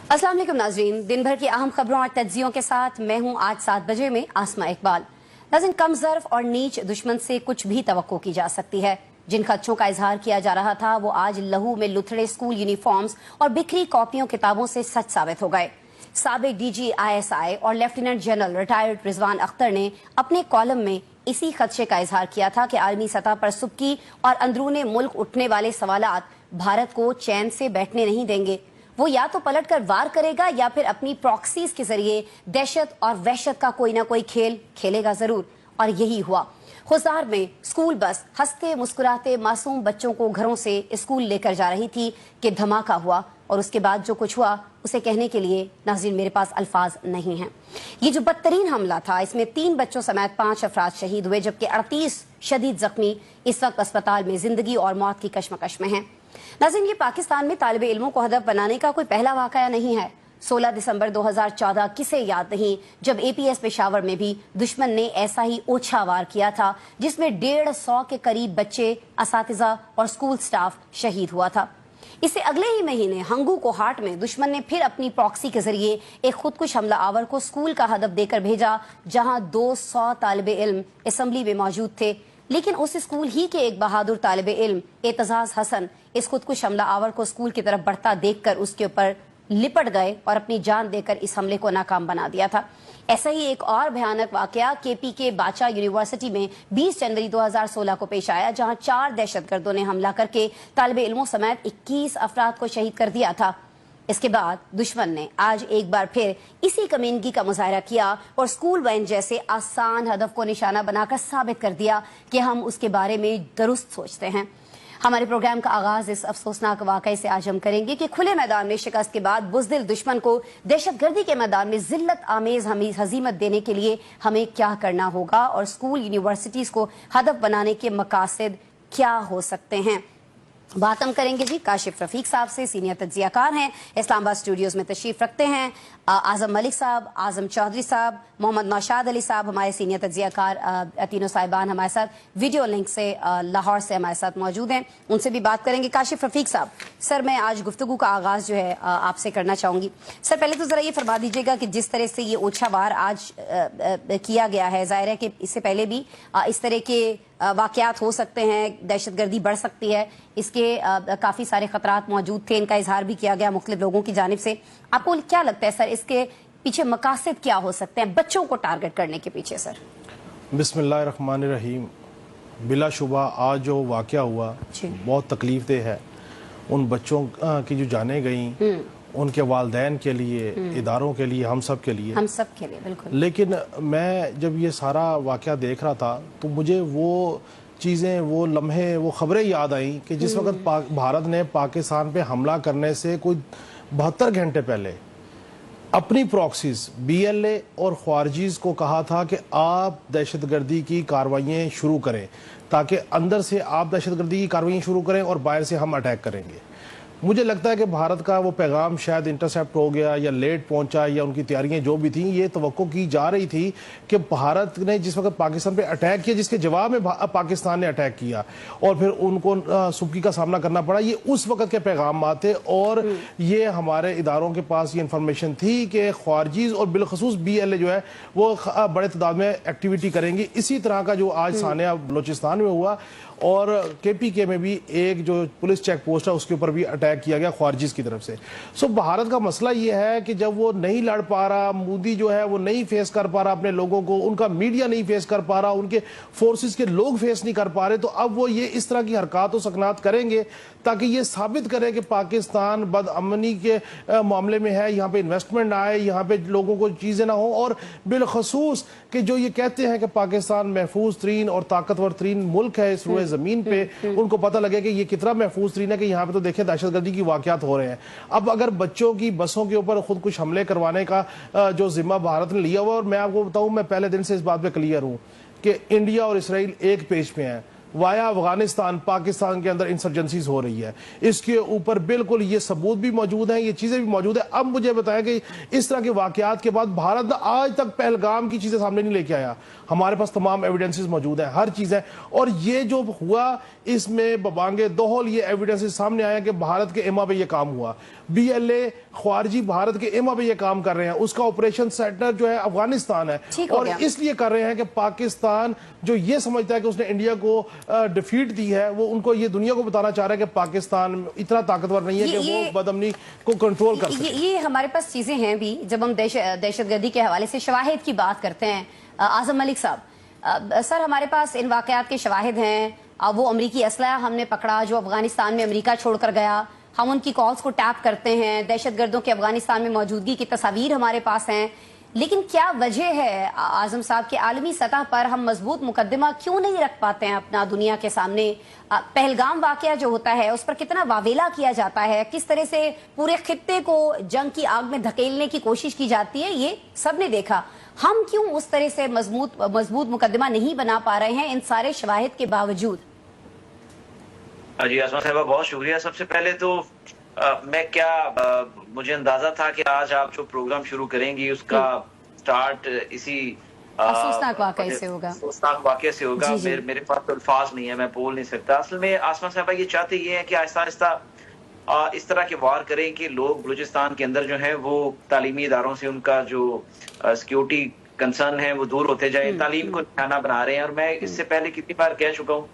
अस्सलाम वालेकुम नाज़रीन, दिन भर की अहम खबरों और तज्जियों के साथ मैं हूं आज 7 बजे में आसमा इकबाल। नाज़रीन, कम ज़र्फ और नीच दुश्मन से कुछ भी तवक्को की जा सकती है। जिन खदशों का इजहार किया जा रहा था वो आज लहू में लुथड़े स्कूल यूनिफॉर्म्स और बिखरी कॉपियों किताबों से सच साबित हो गए। साबिक DG ISI और lieutenant general retired Rizwan Akhtar ने अपने कॉलम में इसी खदशे का इजहार किया था कि आलमी सतह पर सुबकी और अंदरूने मुल्क उठने वाले सवालात भारत को चैन से बैठने नहीं देंगे। वो या तो पलट कर वार करेगा या फिर अपनी प्रॉक्सीज के जरिए दहशत और वहशत का कोई ना कोई खेल खेलेगा जरूर। और यही हुआ। खुजार में स्कूल बस हंसते मुस्कुराते मासूम बच्चों को घरों से स्कूल लेकर जा रही थी कि धमाका हुआ और उसके बाद जो कुछ हुआ उसे कहने के लिए नाज़रीन मेरे पास अल्फाज नहीं हैं। ये जो बदतरीन हमला था इसमें 3 बच्चों समेत 5 अफराद शहीद हुए जबकि 38 शदीद जख्मी इस वक्त अस्पताल में जिंदगी और मौत की कशमकश में हैं। नाज़रीन, ये पाकिस्तान में तालिबे इल्मों को हदफ बनाने का कोई पहला वाकया नहीं है। 16 दिसंबर 2014 किसे याद नहीं जब APS पेशावर में भी दुश्मन ने ऐसा ही ओछा वार किया था जिसमें 150 के करीब बच्चे, असातिज़ा और स्कूल स्टाफ शहीद हुआ था। इससे अगले ही महीने हंगू को हाट में दुश्मन ने फिर अपनी प्रॉक्सी के जरिए एक खुदकुश हमला आवर को स्कूल का हदफ देकर भेजा जहां 200 तालिबे इल्म असेंबली में मौजूद थे। लेकिन उस स्कूल ही के एक बहादुर तालिबे इल्म एतजाज हसन इस खुदकुश हमला आवर को स्कूल की तरफ बढ़ता देखकर उसके ऊपर लिपट गए और अपनी जान देकर इस हमले को नाकाम बना दिया था। ऐसा ही एक और भयानक वाकया KP के बाचा यूनिवर्सिटी में 20 जनवरी 2016 को पेश आया जहां 4 दहशतगर्दों ने हमला करके तालिबे इल्मों समेत 21 अफराद को शहीद कर दिया था। इसके बाद दुश्मन ने आज एक बार फिर इसी कमीनगी का मुजाहरा किया और स्कूल वैन जैसे आसान हदफ को निशाना बनाकर साबित कर दिया कि हम उसके बारे में दुरुस्त सोचते हैं। हमारे प्रोग्राम का आगाज इस अफसोसनाक वाकये से आज हम करेंगे कि खुले मैदान में शिकस्त के बाद बुज़दिल दुश्मन को दहशतगर्दी के मैदान में जिल्लत आमेज हजीमत देने के लिए हमें क्या करना होगा और स्कूल यूनिवर्सिटीज को हदफ बनाने के मकासद क्या हो सकते हैं। बात हम करेंगे जी काशिफ रफीक साहब से, सीनियर तज्जियाकार हैं, इस्लामाबाद स्टूडियोज में तशरीफ रखते हैं। आजम मलिक साहब, आजम चौधरी साहब, मोहम्मद नौशाद अली साहब हमारे सीनियर तज्जियाकार, तीनों साहिबान हमारे साथ वीडियो लिंक से लाहौर से हमारे साथ मौजूद हैं, उनसे भी बात करेंगे। काशिफ रफीक साहब, सर मैं आज गुफ्तगू का आगाज जो है आपसे करना चाहूंगी। सर पहले तो जरा ये फरमा दीजिएगा कि जिस तरह से ये ओछा वार आज किया गया है, जाहिर है कि इससे पहले भी इस तरह के वाकयात हो सकते हैं, दहशतगर्दी बढ़ सकती है, इसके काफ़ी सारे खतरात मौजूद थे, इनका इजहार भी किया गया मुख्तलिफ लोगों की जानिब से। आपको क्या लगता है सर इसके पीछे मकासद क्या हो सकते हैं बच्चों को टारगेट करने के पीछे? सर बिस्मिल्लाहिर्रहमानिर्रहीम, बिलाशुबा आज जो वाकया हुआ बहुत तकलीफ दे है। उन बच्चों की जो जानें गई उनके वालिदैन के लिए, इदारों के लिए, हम सब के लिए बिल्कुल। लेकिन मैं जब ये सारा वाकया देख रहा था तो मुझे वो चीज़ें, वो लम्हे, वो खबरें याद आई कि जिस वक्त भारत ने पाकिस्तान पे हमला करने से कोई 72 घंटे पहले अपनी प्रॉक्सीज BLA और ख्वारजीज को कहा था कि आप दहशतगर्दी की कार्रवाइयाँ शुरू करें ताकि अंदर से आप दहशतगर्दी की कार्रवाइयाँ शुरू करें और बाहर से हम अटैक करेंगे। मुझे लगता है कि भारत का वो पैगाम शायद इंटरसेप्ट हो गया या लेट पहुंचा या उनकी तैयारियां जो भी थी, ये तवक्को की जा रही थी कि भारत ने जिस वक्त पाकिस्तान पे अटैक किया, जिसके जवाब में पाकिस्तान ने अटैक किया और फिर उनको सुबकी का सामना करना पड़ा, ये उस वक्त के पैगाम थे और ये हमारे इदारों के पास ये इंफॉर्मेशन थी कि ख्वारजीज और बिलखसूस BLA जो है वो बड़े तादाद में एक्टिविटी करेंगी। इसी तरह का जो आज सानिया बलोचिस्तान में हुआ और KPK में भी एक जो पुलिस चेक पोस्ट है उसके ऊपर भी अटैक किया गया ख्वारजीज की तरफ से। सो भारत का मसला ये है कि जब वो नहीं लड़ पा रहा, मोदी जो है वो नहीं फेस कर पा रहा अपने लोगों को, उनका मीडिया नहीं फेस कर पा रहा, उनके फोर्सेस के लोग फेस नहीं कर पा रहे, तो अब वो ये इस तरह की हरकत और सकनात करेंगे ताकि ये साबित करे कि पाकिस्तान बदअमनी के मामले में है, यहाँ पे इन्वेस्टमेंट आए, यहाँ पे लोगों को चीज़ें ना हो और बिलखसूस कि जो ये कहते हैं कि पाकिस्तान महफूज तरीन और ताकतवर तरीन मुल्क है इस जमीन पे, उनको पता लगे कि ये कितना महफूज तरीन है कि यहाँ पे तो देखिए दहशतगर्दी की वाकयात हो रहे हैं। अब अगर बच्चों की बसों के ऊपर खुद कुछ हमले करवाने का जो जिम्मा भारत ने लिया हुआ, और मैं आपको बताऊं मैं पहले दिन से इस बात पे क्लियर हूं कि इंडिया और इसराइल एक पेज पे हैं। वाया अफगानिस्तान पाकिस्तान के अंदर इंसर्जेंसीज हो रही है। इसके ऊपर बिल्कुल ये सबूत भी मौजूद हैं, ये चीज़ें भी मौजूद है। अब मुझे बताएं कि इस तरह के वाकयात के बाद भारत आज तक पहलगाम की चीज़ें सामने नहीं लेके आया। हमारे पास तमाम एविडेंसेस मौजूद हैं, हर चीज़ है, और ये जो हुआ इसमें बबांगे दोहल ये एविडेंसेस सामने आया कि भारत के एमा पे ये काम हुआ। BLA ख्वारजी भारत के एमा पे ये काम कर रहे हैं, उसका ऑपरेशन सेंटर जो है अफगानिस्तान है, और इसलिए कर रहे हैं कि पाकिस्तान जो ये समझता है कि उसने इंडिया को डिफीट दी है, वो उनको ये दुनिया को बताना चाह रहा है कि पाकिस्तान इतना ताकतवर नहीं है कि वो बदअमनी को कंट्रोल कर सके। ये हमारे पास चीजें हैं भी, जब हम दहशतगर्दी के हवाले से शवाहिद की बात करते हैं। आजम मलिक साहब, सर हमारे पास इन वाकयात के शवाहिद हैं। वो अमरीकी असलहा हमने पकड़ा जो अफगानिस्तान में अमरीका छोड़कर गया, हम उनकी कॉल्स को टैप करते हैं, दहशतगर्दों के अफगानिस्तान में मौजूदगी की तस्वीर हमारे पास हैं। लेकिन क्या वजह है आजम साहब के आलमी सतह पर हम मजबूत मुकदमा क्यों नहीं रख पाते हैं अपना दुनिया के सामने? पहलगाम वाकया जो होता है उस पर कितना वावेला किया जाता है, किस तरह से पूरे खित्ते को जंग की आग में धकेलने की कोशिश की जाती है, ये सबने देखा। हम क्यों उस तरह से मजबूत मुकदमा नहीं बना पा रहे हैं इन सारे शवाहिद के बावजूद? जी आसमा साहबा, बहुत शुक्रिया। सबसे पहले तो मुझे अंदाजा था कि आज आप जो प्रोग्राम शुरू करेंगी उसका स्टार्ट इसी अफसोसनाक वाकये से होगा। अफसोसनाक वाकये से होगा। मेरे पास तो अल्फाज नहीं है, मैं बोल नहीं सकता। असल में आसमा साहबा ये चाहते ये है कि आहिस्ता आहिस्ता इस तरह के वार करें कि लोग बलूचिस्तान के अंदर जो है वो तालीमी इदारों से उनका जो सिक्योरिटी कंसर्न है वो दूर होते जाए, तालीम को निशाना बना रहे हैं। और मैं इससे पहले कितनी बार कह चुका हूँ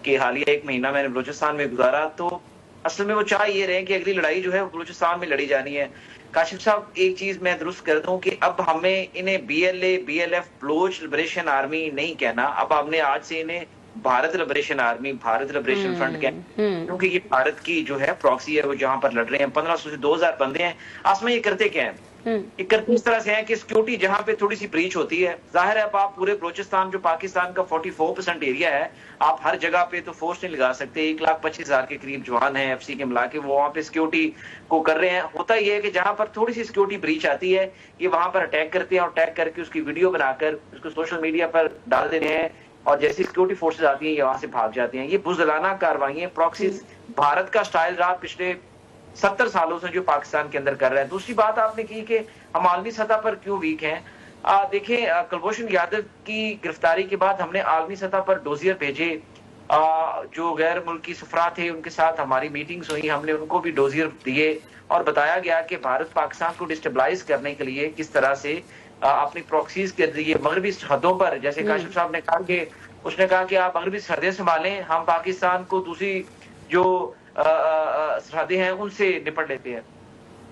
कि हालिया 1 महीना मैंने बलूचिस्तान में गुजारा, तो असल में वो चाह ये रहे कि अगली लड़ाई जो है वो बलूचिस्तान में लड़ी जानी है। काशिफ साहब, एक चीज मैं दुरुस्त कर दूं कि अब हमें इन्हें BLA BLF Baloch liberation army नहीं कहना, अब हमने आज से इन्हें Bharat liberation army, Bharat liberation front कहना, क्योंकि ये भारत की जो है प्रॉक्सी है, वो जहां पर लड़ रहे हैं। 1500 से 2000 बंदे हैं। आसमा ये करते क्या है? ये करते इस तरह से है कि सिक्योरिटी जहां पे थोड़ी सी ब्रीच होती है, जाहिर है आप पूरे बलूचिस्तान जो पाकिस्तान का 44% एरिया है, आप हर जगह पे तो फोर्स नहीं लगा सकते। 1,25,000 के करीब जवान है FC के मिला के, वो वहां पे सिक्योरिटी को कर रहे हैं। होता यह है कि जहां पर थोड़ी सी सिक्योरिटी ब्रीच आती है, ये वहां पर अटैक करते हैं, और अटैक करके उसकी वीडियो बनाकर उसको सोशल मीडिया पर डाल देते हैं, और जैसी सिक्योरिटी फोर्सेज आती हैं ये वहां से भाग जाते हैं। ये बुज़दिलाना कार्रवाई, प्रॉक्सीज भारत का स्टाइल रहा पिछले 70 सालों से जो पाकिस्तान के अंदर कर रहे हैं। दूसरी बात आपने की कि हम आलमी सतह पर क्यों वीक हैं। देखें, कुलभूषण यादव की गिरफ्तारी के बाद हमने आलमी सतह पर डोजियर भेजे, जो गैर मुल्की सफरा थे उनके साथ हमारी मीटिंग्स हुई, हमने उनको भी डोजियर दिए और बताया गया कि भारत पाकिस्तान को डिस्टेबलाइज करने के लिए किस तरह से अपनी प्रॉक्सीज के जरिए मगरबी सरहदों पर, जैसे काशिफ साहब ने कहा कि उसने कहा कि आप मगरबी सरहदें संभालें, हम पाकिस्तान को दूसरी जो सरहदें हैं उनसे निपट लेते हैं।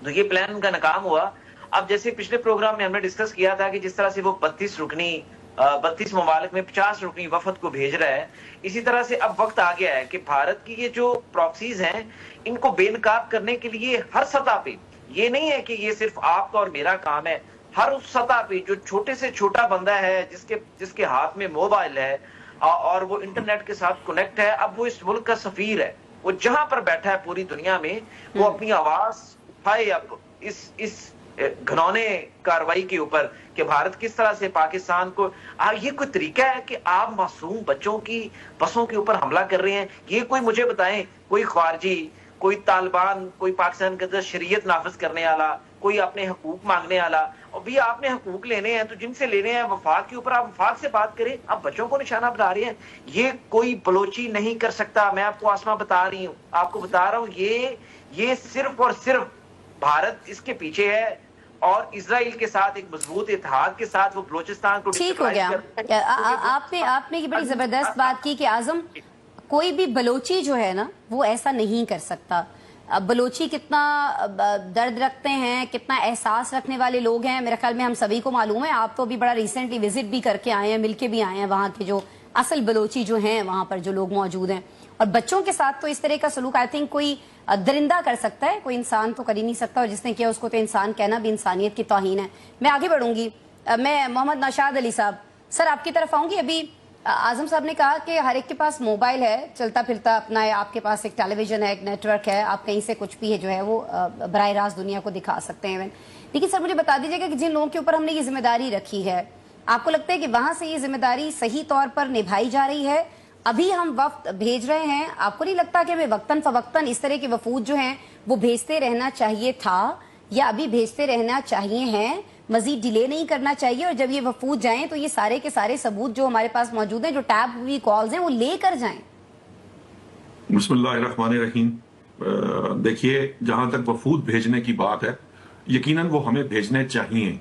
तो ये प्लान उनका नाकाम हुआ। अब जैसे पिछले प्रोग्राम में हमने डिस्कस किया था कि जिस तरह से वो 32 ममालिक में 50 रुकनी वफद को भेज रहा है, इसी तरह से अब वक्त आ गया है कि भारत की ये जो प्रॉक्सीज हैं इनको बेनकाब करने के लिए हर सतह पे, ये नहीं है कि ये सिर्फ आपका और मेरा काम है, हर उस सतह पे जो छोटे से छोटा बंदा है जिसके हाथ में मोबाइल है और वो इंटरनेट के साथ कनेक्ट है, अब वो इस मुल्क का सफीर है, वो जहां पर बैठा है पूरी दुनिया में, वो अपनी आवाज उठाए अब इस घनौने कार्रवाई के ऊपर कि भारत किस तरह से पाकिस्तान को। ये कोई तरीका है कि आप मासूम बच्चों की बसों के ऊपर हमला कर रहे हैं? ये कोई मुझे बताएं, कोई ख्वारजी, कोई तालिबान, कोई पाकिस्तान के अंदर शरीयत नाफिज करने वाला, कोई अपने हकूक मांगने वाला, और भी आपने हकूक लेने हैं तो जिनसे लेने हैं वफाक के ऊपर आप वफाक से बात करें। आप बच्चों को निशाना बना रहे हैं, ये कोई बलोची नहीं कर सकता। मैं आपको आसमा बता रही हूँ, आपको बता रहा हूँ, ये सिर्फ और सिर्फ भारत इसके पीछे है, और इजराइल के साथ एक मजबूत इत्तेहाद के साथ वो बलूचिस्तान को ठीक हो गया। आपने ये बड़ी जबरदस्त बात की कि आजम, कोई भी बलोची जो है ना वो ऐसा नहीं कर सकता। बलोची कितना दर्द रखते हैं, कितना एहसास रखने वाले लोग हैं, मेरे ख्याल में हम सभी को मालूम है। आप तो अभी बड़ा रिसेंटली विजिट भी करके आए हैं, मिलके भी आए हैं वहाँ के जो असल बलोची जो हैं वहाँ पर जो लोग मौजूद हैं। और बच्चों के साथ तो इस तरह का सलूक आई थिंक कोई दरिंदा कर सकता है, कोई इंसान तो कर ही नहीं सकता, और जिसने किया उसको तो इंसान कहना भी इंसानियत की तौहीन है। मैं आगे बढ़ूंगी, मैं मोहम्मद नौशाद अली साहब, सर आपकी तरफ आऊंगी। अभी आजम साहब ने कहा कि हर एक के पास मोबाइल है, चलता फिरता अपना है, आपके पास एक टेलीविजन है, एक नेटवर्क है, आप कहीं से कुछ भी है जो है वो बराह रास्त दुनिया को दिखा सकते हैं। लेकिन सर मुझे बता दीजिएगा कि जिन लोगों के ऊपर हमने ये जिम्मेदारी रखी है, आपको लगता है कि वहां से ये जिम्मेदारी सही तौर पर निभाई जा रही है, ابھی ہم وفد بھیج رہے ہیں، آپ کو نہیں لگتا کہ ہمیں وقتاً فوقتاً اس طرح کے وفود جو ہیں وہ بھیجتے رہنا چاہیے تھا، یا ابھی بھیجتے رہنا چاہیے ہیں، مزید ڈیلے نہیں کرنا چاہیے، اور جب یہ وفود جائیں تو یہ سارے کے سارے ثبوت جو ہمارے پاس موجود ہیں، جو ٹیپ ہوئی کالز ہیں، وہ لے کر جائیں؟ بسم اللہ الرحمن الرحیم. دیکھیے، جہاں تک وفود بھیجنے کی بات ہے، یقیناً وہ ہمیں بھیجنے چاہیے،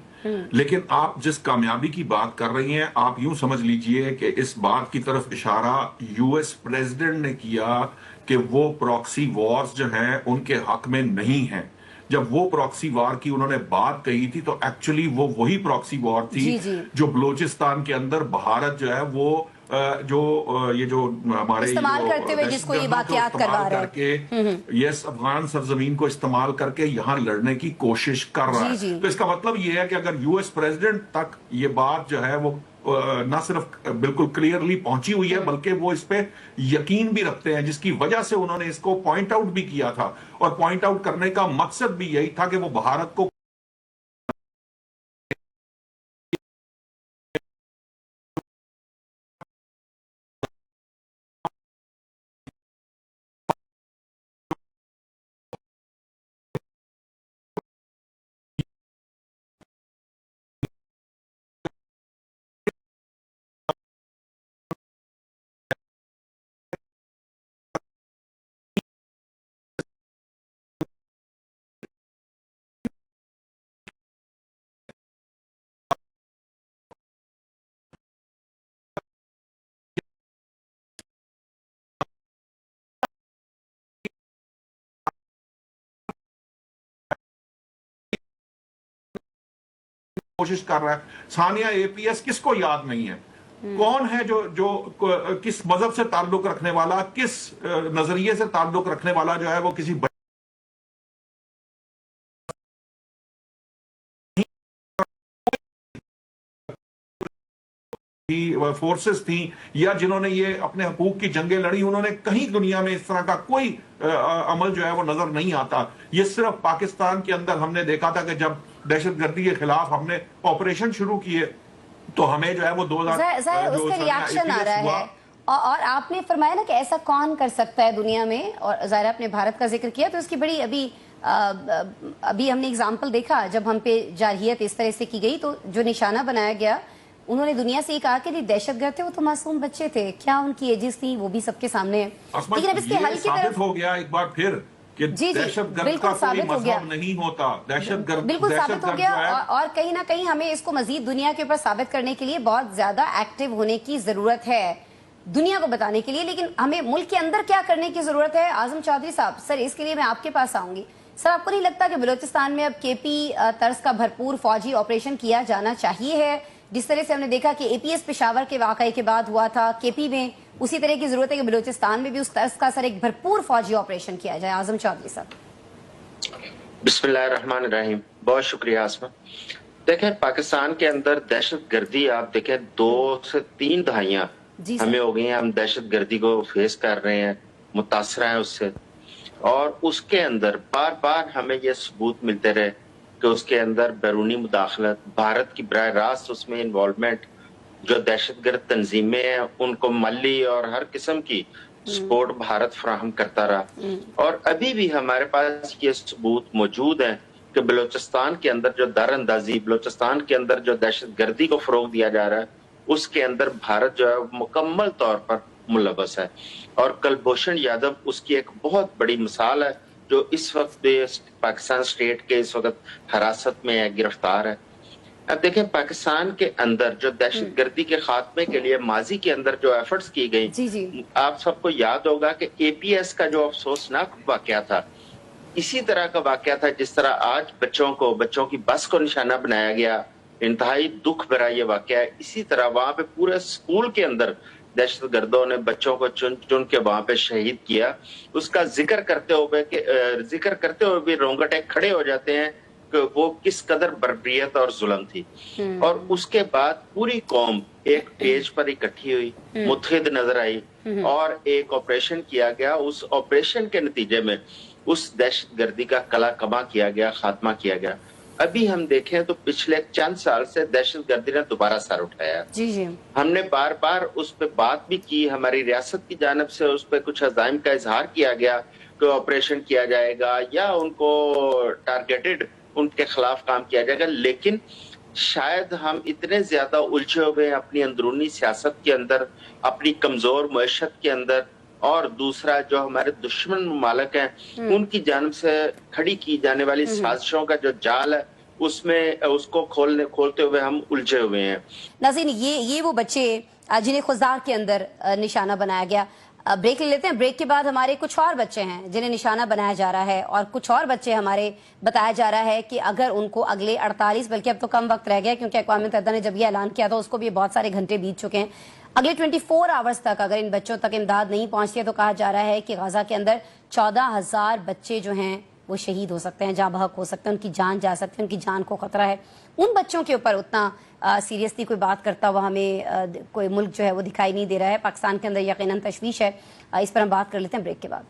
لیکن آپ جس کامیابی کی بات کر رہی ہیں، آپ یوں سمجھ لیجئے کہ اس بات کی طرف اشارہ یو ایس پریزیڈنٹ نے کیا کہ وہ پراکسی وارز جو ہیں ان کے حق میں نہیں ہیں. جب وہ پراکسی وار کی انہوں نے بات کہی تھی تو ایکچولی وہ وہی پراکسی وار تھی جو بلوچستان کے اندر بھارت جو ہے وہ یہ جو ہمارے استعمال کرتے ہوئے جس کو یہ واقعات کروا رہا ہے، یس، افغان سرزمین کو استعمال کر کے یہاں لڑنے کی کوشش کر رہا ہے. تو اس کا مطلب یہ ہے کہ اگر یو ایس پریزیڈنٹ تک یہ بات جو ہے وہ نہ صرف بالکل کلیئرلی پہنچی ہوئی ہے بلکہ وہ اس پہ یقین بھی رکھتے ہیں، جس کی وجہ سے انہوں نے اس کو پوائنٹ آؤٹ بھی کیا تھا، اور پوائنٹ آؤٹ کرنے کا مقصد بھی یہی تھا کہ وہ بھارت کو کوشش کر رہا ہے. ثانیہ اے پی ایس کس کو یاد نہیں ہے؟ کون ہے جو کس مذہب سے تعلق رکھنے والا، کس نظریے سے تعلق رکھنے والا جو ہے وہ کسی فورسز تھیں، یا جنہوں نے یہ اپنے حقوق کی جنگیں لڑی، انہوں نے کہیں دنیا میں اس طرح کا کوئی عمل جو ہے وہ نظر نہیں آتا. یہ صرف پاکستان کے اندر ہم نے دیکھا تھا کہ جب دہشت گردی کے خلاف ہم نے آپریشن شروع کیے تو ہمیں جو ہے وہ 2000 اس کا ریاکشن آ رہا ہے، اور آپ نے فرمایا نا کہ ایسا کون کر سکتا ہے دنیا میں، اور ظاہر آپ نے بھارت کا ذکر کیا، تو اس کی بڑی ابھی ہم نے اگزامپل دیکھا جب ہم پہ جارحیت اس طرح سے کی گئی تو جو نشانہ بنایا گیا، انہوں نے دنیا سے یہ کہا کہ دہشت گرد تھے، وہ تو معصوم بچے تھے، کیا ان کی ایجز تھیں وہ بھی سب کے سامنے ہے. لیکن اب اس کے حل کی طرف ہو گیا ایک بار پھر کہ دہشت گرد کا کوئی مذہب نہیں ہوتا. دہشت گرد بالکل ثابت ہو گیا، اور کہیں نہ کہیں ہمیں اس کو مزید دنیا کے اوپر ثابت کرنے کے لیے بہت زیادہ ایکٹیو ہونے کی ضرورت ہے، دنیا کو بتانے کے لیے. لیکن ہمیں ملک کے اندر کیا کرنے کی ضرورت ہے؟ اعظم چودھری صاحب، سر اس کے لیے میں آپ کے پاس آؤں گی. سر، آپ کو نہیں لگتا کہ بلوچستان میں اب کے پی طرز کا بھرپور فوجی آپریشن کیا جانا چاہیے ہے؟ جس طرح سے ہم نے دیکھا کہ اے پی ایس پشاور کے واقعے کے بعد ہوا تھا، کے پی میں اسی طرح کی ضرورت ہے کہ بلوچستان میں بھی اس طرز کا سر ایک بھرپور فوجی آپریشن کیا جائے. اعظم چودھری صاحب. بسم اللہ الرحمن الرحیم. بہت شکریہ آسما. دیکھیں، پاکستان کے اندر دہشت گردی آپ دیکھیں 2 سے 3 دہائیاں ہمیں ہو گئی ہیں، ہم دہشت گردی کو فیس کر رہے ہیں، متاثر ہیں اس سے، اور اس کے اندر بار بار ہمیں یہ ثبوت ملتے رہے کہ اس کے اندر بیرونی مداخلت، بھارت کی براہ راست اس میں انوالومنٹ، جو دہشت گرد تنظیمیں ہیں ان کو مالی اور ہر قسم کی سپورٹ بھارت فراہم کرتا رہا. اور ابھی بھی ہمارے پاس یہ ثبوت موجود ہیں کہ بلوچستان کے اندر جو دار اندازی، بلوچستان کے اندر جو دہشت گردی کو فروغ دیا جا رہا ہے، اس کے اندر بھارت جو ہے مکمل طور پر ملوث ہے. اور کلبھوشن یادو اس کی ایک بہت بڑی مثال ہے، جو اس وقت پاکستان سٹیٹ کے اس وقت حراست میں ہے، گرفتار ہے. اب دیکھیں، پاکستان کے اندر جو دہشت گردی کے خاتمے کے لیے ماضی کے اندر جو ایفرٹس کی گئی، آپ سب کو یاد ہوگا کہ اے پی ایس کا جو افسوسناک واقعہ تھا، اسی طرح کا واقعہ تھا جس طرح آج بچوں کی بس کو نشانہ بنایا گیا، انتہائی دکھ بھرا یہ واقعہ ہے. اسی طرح وہاں پہ پورے اسکول کے اندر دہشت گردوں نے بچوں کو چن چن کے وہاں پہ شہید کیا. اس کا ذکر کرتے ہوئے بھی رونگٹے کھڑے ہو جاتے ہیں کہ وہ کس قدر بربریت اور ظلم تھی. اور اس کے بعد پوری قوم ایک پیج پر اکٹھی ہوئی، متحد نظر آئی، اور ایک آپریشن کیا گیا. اس آپریشن کے نتیجے میں اس دہشت گردی کا کلا کما کیا گیا، خاتمہ کیا گیا. अभी हम देखें तो पिछले चंद साल से दहशत गर्दी ने दोबारा सर उठाया। जी जी, हमने बार बार उस पर बात भी की, हमारी रियासत की जानिब से उस पर कुछ अज़ाइम का इजहार किया गया कि ऑपरेशन किया जाएगा या उनको टारगेटेड उनके खिलाफ काम किया जाएगा, लेकिन शायद हम इतने ज्यादा उलझे हुए हैं अपनी अंदरूनी सियासत के अंदर, अपनी कमजोर मईशत के अंदर, और दूसरा जो हमारे दुश्मन ममालिक हैं उनकी जानिब से खड़ी की जाने वाली साजिशों का जो जाल है उसमें उसको खोलते हुए हम उलझे हुए हैं। नाज़रीन, ये वो बच्चे जिन्हें खुजदार के अंदर निशाना बनाया गया। ब्रेक ले लेते हैं। ब्रेक के बाद हमारे कुछ और बच्चे हैं जिन्हें निशाना बनाया जा रहा है, और कुछ और बच्चे हमारे बताया जा रहा है कि अगर उनको अगले 48, बल्कि अब तो कम वक्त रह गया क्योंकि अक़वाम मुत्तहिदा ने जब ये ऐलान किया था उसको भी बहुत सारे घंटे बीत चुके हैं, अगले 24 आवर्स तक अगर इन बच्चों तक इमदाद नहीं पहुंचती है तो कहा जा रहा है कि गाजा के अंदर 14,000 बच्चे जो हैं वो शहीद हो सकते हैं, जाँ बहक हो सकते हैं, उनकी जान जा सकती है, उनकी जान को खतरा है। उन बच्चों के ऊपर उतना सीरियसली कोई बात करता हुआ हमें कोई मुल्क जो है वो दिखाई नहीं दे रहा है। पाकिस्तान के अंदर यकीनन तशवीश है। इस पर हम बात कर लेते हैं ब्रेक के बाद।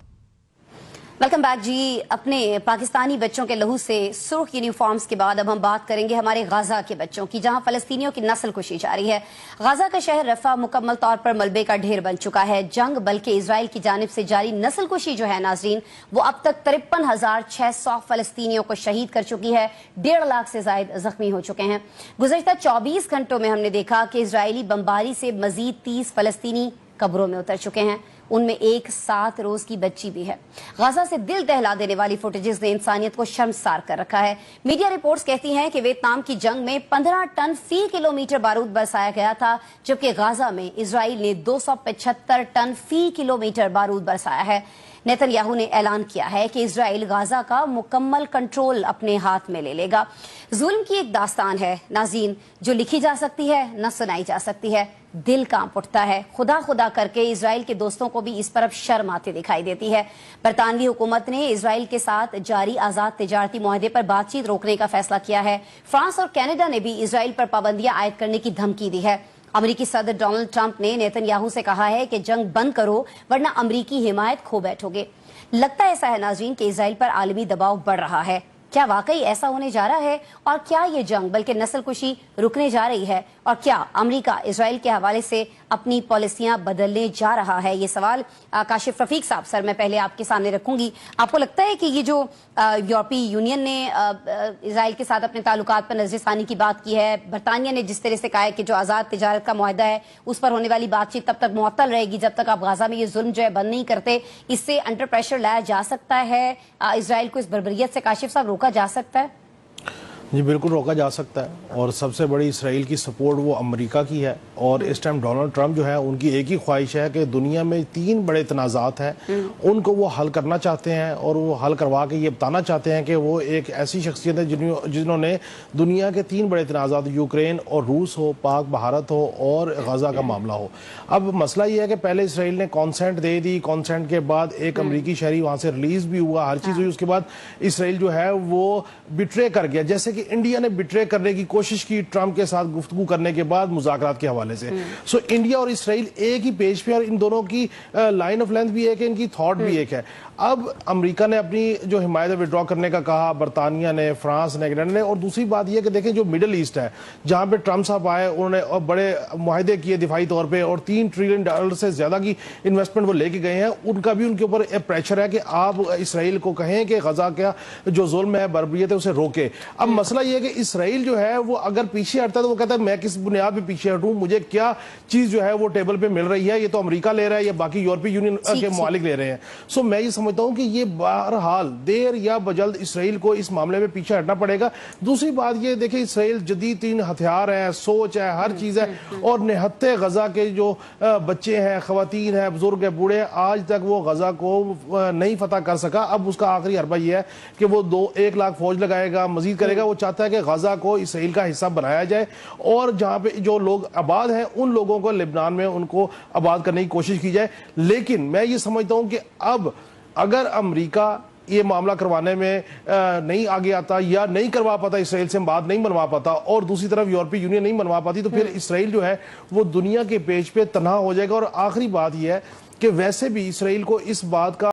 वेलकम बैक जी। अपने पाकिस्तानी बच्चों के लहू से सुर्ख यूनिफॉर्म्स के बाद अब हम बात करेंगे हमारे गाजा के बच्चों की, जहां फलस्तीनियों की नस्ल कुशी जारी है। गाजा का शहर रफा मुकम्मल तौर पर मलबे का ढेर बन चुका है। जंग बल्कि इजराइल की जानिब से जारी नस्ल कुशी जो है नाजरीन, वो अब तक 53,600 फलस्तीनियों को शहीद कर चुकी है। 1.5 लाख से ज्यादा जख्मी हो चुके हैं। गुज़श्ता 24 घंटों में हमने देखा कि इजरायली बमबारी से मजीद 30 फलस्तीनी कब्रों में उतर चुके हैं, उनमें एक 7 रोज की बच्ची भी है। गाजा से दिल दहला देने वाली फुटेजेस ने इंसानियत को शर्मसार कर रखा है। मीडिया रिपोर्ट्स कहती हैं कि वियतनाम की जंग में 15 टन फी किलोमीटर बारूद बरसाया गया था, जबकि गाजा में इजराइल ने 275 टन फी किलोमीटर बारूद बरसाया है। नेतन्याहू ने ऐलान किया है कि इजराइल गाजा का मुकम्मल कंट्रोल अपने हाथ में ले लेगा। जुल्म की एक दास्तान है नाज़रीन, जो लिखी जा सकती है न सुनाई जा सकती है। दिल कांप उठता है। खुदा खुदा करके इजराइल के दोस्तों को भी इस पर अब शर्म आती दिखाई देती है। बरतानवी हुकूमत ने इजराइल के साथ जारी आजाद तिजारती मुआहदे पर बातचीत रोकने का फैसला किया है। फ्रांस और कनाडा ने भी इजराइल पर पाबंदियां आयद करने की धमकी दी है। अमेरिकी सदर डोनाल्ड ट्रंप ने नेतन्याहू से कहा है कि जंग बंद करो वरना अमेरिकी हिमायत खो बैठोगे। लगता ऐसा है नाज़रीन कि इजराइल पर आलमी दबाव बढ़ रहा है। क्या वाकई ऐसा होने जा रहा है, और क्या ये जंग बल्कि नस्ल कुशी रुकने जा रही है, और क्या अमेरिका इजराइल के हवाले से अपनी पॉलिसियां बदलने जा रहा है? ये सवाल काशिफ रफीक साहब, सर मैं पहले आपके सामने रखूंगी। आपको लगता है कि ये जो यूरोपीय यूनियन ने इजराइल के साथ अपने ताल्लुकात पर नजरसानी की बात की है, बरतानिया ने जिस तरह से कहा है कि जो आज़ाद तिजारत का मुआहदा है उस पर होने वाली बातचीत तब तक मुअत्तल रहेगी जब तक आप गाजा में ये जुल्म जो है बंद नहीं करते, इससे अंडर प्रेशर लाया जा सकता है इजराइल को? इस बर्बरियत से काशिफ साहब रोका जा सकता है? जी बिल्कुल रोका जा सकता है, और सबसे बड़ी इसराइल की सपोर्ट वो अमेरिका की है। और इस टाइम डोनाल्ड ट्रंप जो है उनकी एक ही ख्वाहिश है कि दुनिया में 3 बड़े तनाज़ात हैं उनको वो हल करना चाहते हैं, और वो हल करवा के ये बताना चाहते हैं कि वो एक ऐसी शख्सियत है जिन्होंने दुनिया के 3 बड़े तनाज़ात, यूक्रेन और रूस हो, पाक भारत हो और गाजा का मामला हो। अब मसला ये है कि पहले इसराइल ने कॉन्सेंट दे दी, कॉन्सेंट के बाद एक अमरीकी शहरी वहाँ से रिलीज भी हुआ, हर चीज़ हुई। उसके बाद इसराइल जो है वो बिट्रे कर गया, जैसे कि इंडिया ने बिट्रे करने की कोशिश की ट्रंप के साथ गुफ्तगू करने के बाद मुज़ाकरात के हवाले से। सो इंडिया और इसराइल एक ही पेज पे, और इन दोनों की लाइन ऑफ लेंथ भी एक है, इनकी थॉट भी एक है। अब अमेरिका ने अपनी जो हिमायत विड्रॉ करने का कहा, बरतानिया ने, फ्रांस ने, कनाडा ने, और दूसरी बात यह कि देखें जो मिडल ईस्ट है जहां पे ट्रंप साहब आए उन्होंने बड़े मुआहदे किए दिफाई तौर पे, और $3 ट्रिलियन से ज्यादा की इन्वेस्टमेंट वो लेके गए हैं। उनका भी उनके ऊपर प्रेशर है कि आप इसराइल को कहें कि गजा का जो जुल्म है, बर्बरियत है, उसे रोके। अब मसला यह है कि इसराइल जो है वो अगर पीछे हटता है तो वो कहता है मैं किस बुनियाद पे पीछे हटूं, मुझे क्या चीज जो है वो टेबल पे मिल रही है, ये तो अमेरिका ले रहा है या बाकी यूरोपीय यूनियन के मालिक ले रहे हैं। सो मैं ये समझता हूं कि ये बहरहाल देर या बजल्द इसराइल को इस मामले में पीछे हटना पड़ेगा। दूसरी बात ये देखिए, इसराइल जदीद 3 हथियार है, सोच है, हर चीज है, और निहत्ते गजा के जो बच्चे हैं, खवातीन हैं, बुजुर्ग है, बूढ़े, आज तक वो गजा को नहीं फतह कर सका। अब उसका आखिरी हरबा ये है कि वो 1 लाख फौज लगाएगा, मजीद करेगा। वो चाहता है कि गजा को इसराइल का हिस्सा बनाया जाए, और जहां पे जो लोग आबाद हैं उन लोगों को लेबनान में उनको आबाद करने की कोशिश की जाए। लेकिन मैं ये समझता हूं कि अब अगर अमेरिका ये मामला करवाने में नहीं आगे आता या नहीं करवा पाता, इसराइल से बात नहीं बनवा पाता, और दूसरी तरफ यूरोपीय यूनियन नहीं बनवा पाती, तो फिर इसराइल जो है वो दुनिया के पेज पे तनहा हो जाएगा। और आखिरी बात यह है कि वैसे भी इसराइल को इस बात का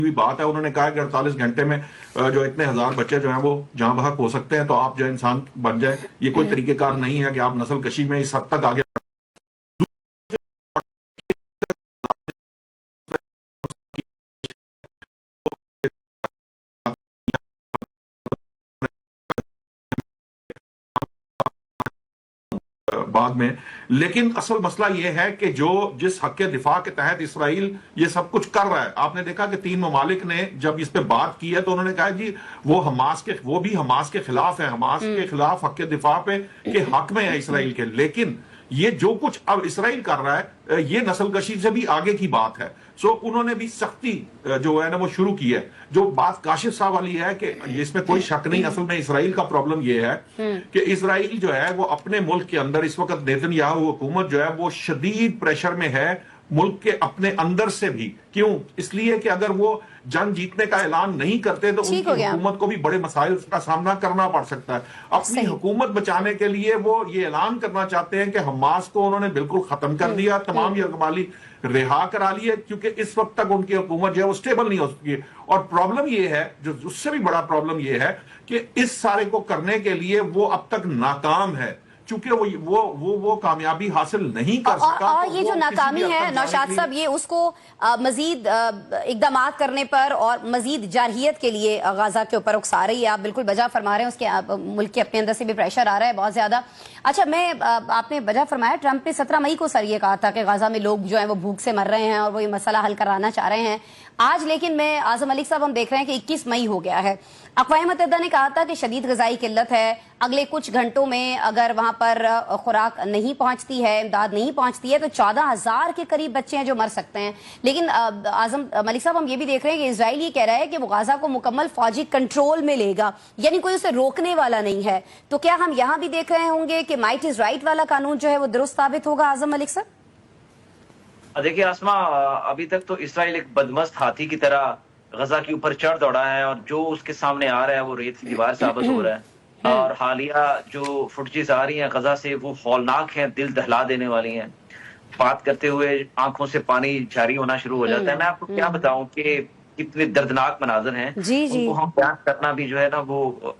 भी बात है, उन्होंने कहा कि 48 घंटे में जो इतने हजार बच्चे जो हैं वो जहां बहक हो सकते हैं, तो आप जो इंसान बन जाए, ये कोई तरीकेकार नहीं है कि आप नस्ल कशी में इस हद तक आगे बाद में। लेकिन असल मसला यह है कि जो जिस हक के दिफा के तहत इसराइल ये सब कुछ कर रहा है, आपने देखा कि 3 ममालिक ने जब इस पे बात की है तो उन्होंने कहा जी वो भी हमास के खिलाफ है, हमास के खिलाफ हक के दिफा पे के हक में है इसराइल के। लेकिन ये जो कुछ अब इसराइल कर रहा है ये नस्ल कशी से भी आगे की बात है। सो उन्होंने भी सख्ती जो है ना वो शुरू की है। जो बात काशिफ साहब वाली है कि इसमें कोई शक नहीं, असल में इसराइल का प्रॉब्लम ये है कि इसराइल जो है वो अपने मुल्क के अंदर इस वक्त नेतन्याहू हुकूमत जो है वो शदीद प्रेशर में है, मुल्क के अपने अंदर से भी। क्यों? इसलिए कि अगर वो जंग जीतने का ऐलान नहीं करते तो उनकी हुकूमत को भी बड़े मसाइल का सामना करना पड़ सकता है। अपनी हुकूमत बचाने के लिए वो ये ऐलान करना चाहते हैं कि हमास को उन्होंने बिल्कुल खत्म कर दिया, तमाम यरगमाली रिहा करा लिए, क्योंकि इस वक्त तक उनकी हुकूमत जो है वो स्टेबल नहीं हो सकती है। और प्रॉब्लम ये है, जो उससे भी बड़ा प्रॉब्लम ये है कि इस सारे को करने के लिए वो अब तक नाकाम है, चूंकि वो कामयाबी हासिल नहीं कर सका। और ये जो नाकामी है नौशाद साहब, ये उसको मजीद इकदाम करने पर और मजीद जारहियत के लिए गाजा के ऊपर उकसा रही है। आप बिल्कुल बजा फरमा रहे हैं, उसके मुल्क के अपने अंदर से भी प्रेशर आ रहा है बहुत ज्यादा। अच्छा, आपने बजा फरमाया, ट्रंप ने 17 मई को सर ये कहा था कि गाजा में लोग जो है वो भूख से मर रहे हैं और वो ये मसला हल कराना चाह रहे हैं। आज लेकिन मैं आजम मलिक साहब हम देख रहे हैं कि 21 मई हो गया है। अक़वाम मुत्तहिदा ने कहा था कि शदीद ग़िज़ाई किल्लत है, अगले कुछ घंटों में अगर वहां पर खुराक नहीं पहुंचती है, इमदाद नहीं पहुंचती है, तो 14,000 के करीब बच्चे हैं जो मर सकते हैं। लेकिन आजम मलिक साहब हम ये भी देख रहे हैं कि इजराइल ये कह रहा है कि वो गाजा को मुकम्मल फौजी कंट्रोल में लेगा, यानी कोई उसे रोकने वाला नहीं है। तो क्या हम यहाँ भी देख रहे होंगे कि माइट इज राइट वाला कानून जो है वो दुरुस्त साबित होगा? आजम मलिक साहब देखिए आसमा, अभी तक तो इसराइल एक बदमस्त हाथी की तरह गजा के ऊपर चढ़ दौड़ा है और जो उसके सामने आ रहा है वो रेत की दीवार साबित हो रहा है। और हालिया जो फुटेजेस आ रही हैं गजा से वो हौलनाक हैं, दिल दहला देने वाली हैं। बात करते हुए आंखों से पानी जारी होना शुरू हो जाता है। मैं आपको क्या बताऊं कि कितने दर्दनाक मनाजर हैं, उनको हम बयान करना भी जो है ना वो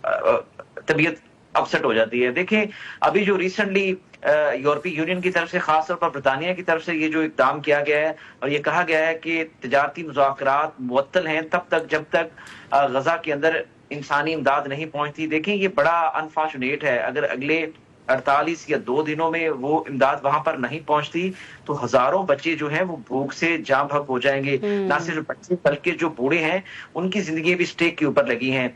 तबीयत अपसेट हो जाती है। देखिए अभी जो रिसेंटली यूरोपीय यूनियन की तरफ से, खासतौर पर ब्रिटानिया की तरफ से ये जो इक़दाम किया गया है और ये कहा गया है कि तिजारती मुज़ाकरात मुअत्तल हैं तब तक जब तक गजा के अंदर इंसानी इमदाद नहीं पहुंचती। देखिए ये बड़ा अनफॉर्चुनेट है। अगर अगले 48 या 2 दिनों में वो इमदाद वहां पर नहीं पहुंचती तो हजारों बच्चे जो हैं वो भूख से जाम भक हो जाएंगे। ना सिर्फ बच्चे बल्कि जो बूढ़े हैं उनकी जिंदगी भी स्टेक के ऊपर लगी हैं।